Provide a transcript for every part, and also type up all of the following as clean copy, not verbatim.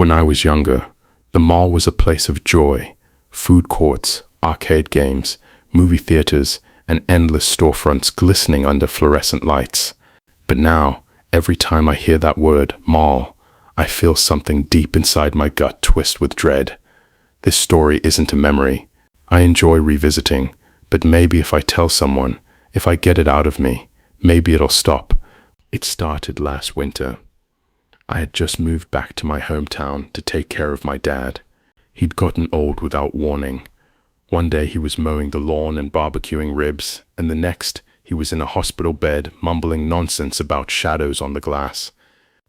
When I was younger, the mall was a place of joy, food courts, arcade games, movie theaters, and endless storefronts glistening under fluorescent lights. But now, every time I hear that word, mall, I feel something deep inside my gut twist with dread. This story isn't a memory. I enjoy revisiting, but maybe if I tell someone, if I get it out of me, maybe it'll stop. It started last winter. I had just moved back to my hometown to take care of my dad. He'd gotten old without warning. One day he was mowing the lawn and barbecuing ribs, and the next he was in a hospital bed mumbling nonsense about shadows on the glass.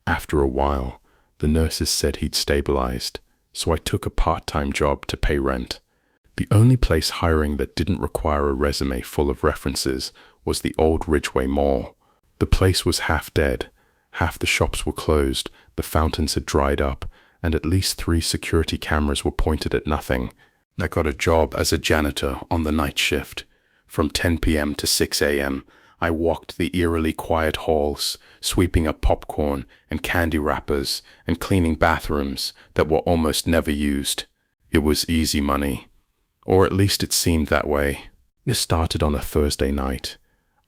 After a while, the nurses said he'd stabilized, so I took a part-time job to pay rent. The only place hiring that didn't require a resume full of references was the old Ridgeway Mall. The place was half dead. Half the shops were closed, the fountains had dried up, and at least 3 security cameras were pointed at nothing. I got a job as a janitor on the night shift. From 10 p.m. to 6 a.m., I walked the eerily quiet halls, sweeping up popcorn and candy wrappers and cleaning bathrooms that were almost never used. It was easy money. Or at least it seemed that way. It started on a Thursday night.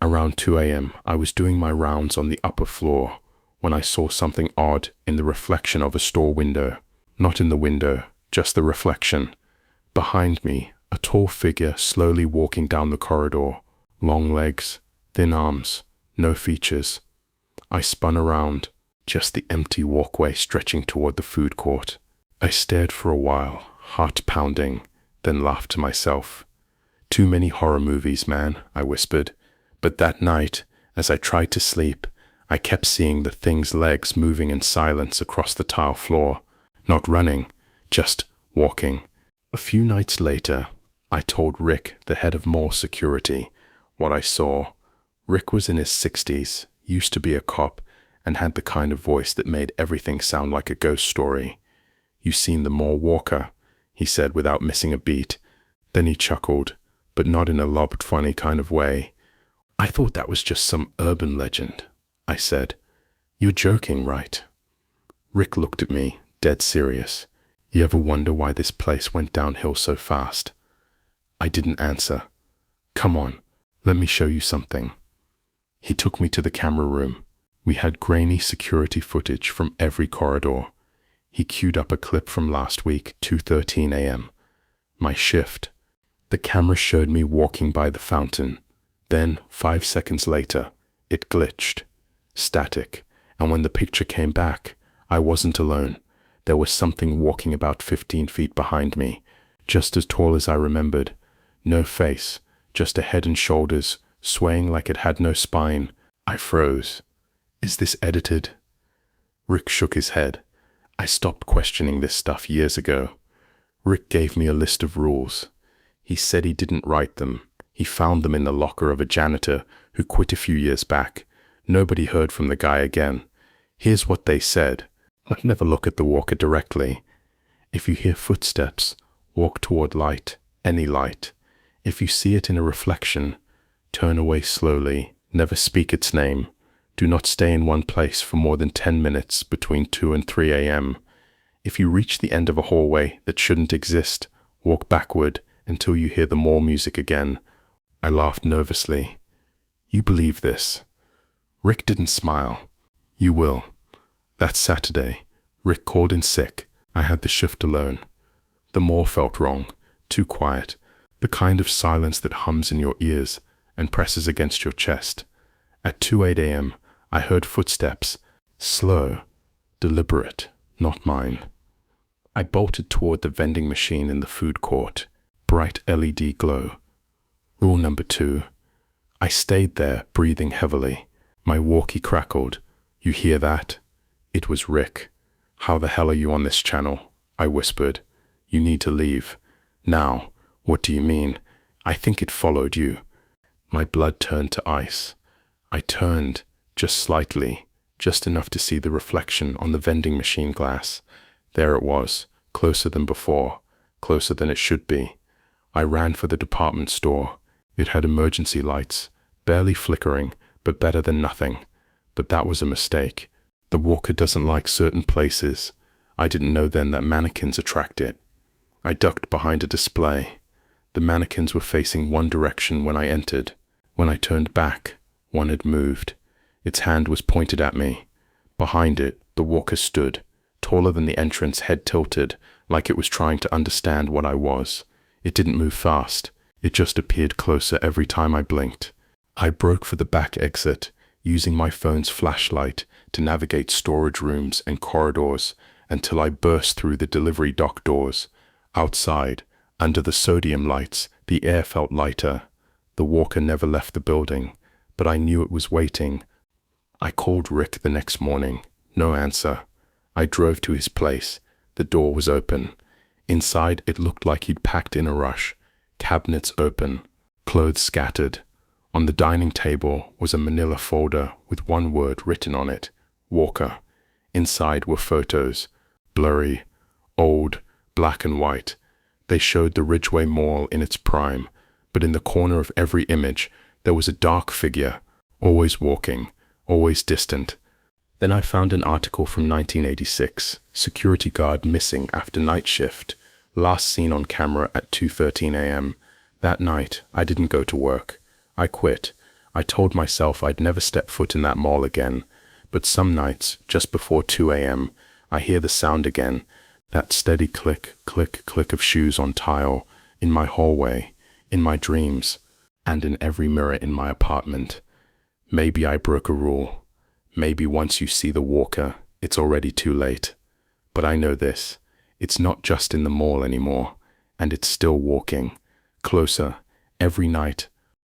Around 2 a.m., I was doing my rounds on the upper floor when I saw something odd in the reflection of a store window. Not in the window, just the reflection. Behind me, a tall figure slowly walking down the corridor. Long legs, thin arms, no features. I spun around, just the empty walkway stretching toward the food court. I stared for a while, heart pounding, then laughed to myself. "Too many horror movies, man," I whispered. But that night, as I tried to sleep, I kept seeing the thing's legs moving in silence across the tile floor. Not running, just walking. A few nights later, I told Rick, the head of mall security, what I saw. Rick was in his 60s, used to be a cop, and had the kind of voice that made everything sound like a ghost story. "You seen the mall walker?" he said without missing a beat. Then he chuckled, but not in a lobbed funny kind of way. "I thought that was just some urban legend," I said. "You're joking, right?" Rick looked at me, dead serious. "You ever wonder why this place went downhill so fast?" I didn't answer. "Come on, let me show you something." He took me to the camera room. We had grainy security footage from every corridor. He queued up a clip from last week, 2:13 a.m. My shift. The camera showed me walking by the fountain. Then, 5 seconds later, it glitched. Static. And when the picture came back, I wasn't alone. There was something walking about 15 feet behind me, just as tall as I remembered. No face, just a head and shoulders, swaying like it had no spine. I froze. "Is this edited?" Rick shook his head. "I stopped questioning this stuff years ago." Rick gave me a list of rules. He said he didn't write them. He found them in the locker of a janitor who quit a few years back. Nobody heard from the guy again. Here's what they said. Never look at the walker directly. If you hear footsteps, walk toward light, any light. If you see it in a reflection, turn away slowly, never speak its name. Do not stay in one place for more than 10 minutes between 2 and 3 a.m. If you reach the end of a hallway that shouldn't exist, walk backward until you hear the mall music again. I laughed nervously. "You believe this?" Rick didn't smile. "You will." That Saturday, Rick called in sick. I had the shift alone. The mall felt wrong, too quiet, the kind of silence that hums in your ears and presses against your chest. At 2:08 a.m., I heard footsteps, slow, deliberate, not mine. I bolted toward the vending machine in the food court, bright LED glow. Rule number 2. I stayed there, breathing heavily. My walkie crackled. "You hear that?" It was Rick. "How the hell are you on this channel?" I whispered. "You need to leave. Now." "What do you mean?" "I think it followed you." My blood turned to ice. I turned, just slightly, just enough to see the reflection on the vending machine glass. There it was, closer than before, closer than it should be. I ran for the department store. It had emergency lights, barely flickering, but better than nothing. But that was a mistake. The walker doesn't like certain places. I didn't know then that mannequins attract it. I ducked behind a display. The mannequins were facing one direction when I entered. When I turned back, one had moved. Its hand was pointed at me. Behind it, the walker stood, taller than the entrance, head tilted, like it was trying to understand what I was. It didn't move fast. It just appeared closer every time I blinked. I broke for the back exit, using my phone's flashlight to navigate storage rooms and corridors until I burst through the delivery dock doors. Outside, under the sodium lights, the air felt lighter. The walker never left the building, but I knew it was waiting. I called Rick the next morning. No answer. I drove to his place. The door was open. Inside, it looked like he'd packed in a rush. Cabinets open, clothes scattered. On the dining table was a manila folder with one word written on it, Walker. Inside were photos, blurry, old, black and white. They showed the Ridgeway Mall in its prime, but in the corner of every image there was a dark figure, always walking, always distant. Then I found an article from 1986, security guard missing after night shift, last seen on camera at 2:13 a.m. That night, I didn't go to work. I quit. I told myself I'd never step foot in that mall again. But some nights, just before 2 a.m., I hear the sound again, that steady click, click, click of shoes on tile, in my hallway, in my dreams, and in every mirror in my apartment. Maybe I broke a rule. Maybe once you see the walker, it's already too late. But I know this. It's not just in the mall anymore, and it's still walking. Closer, every night,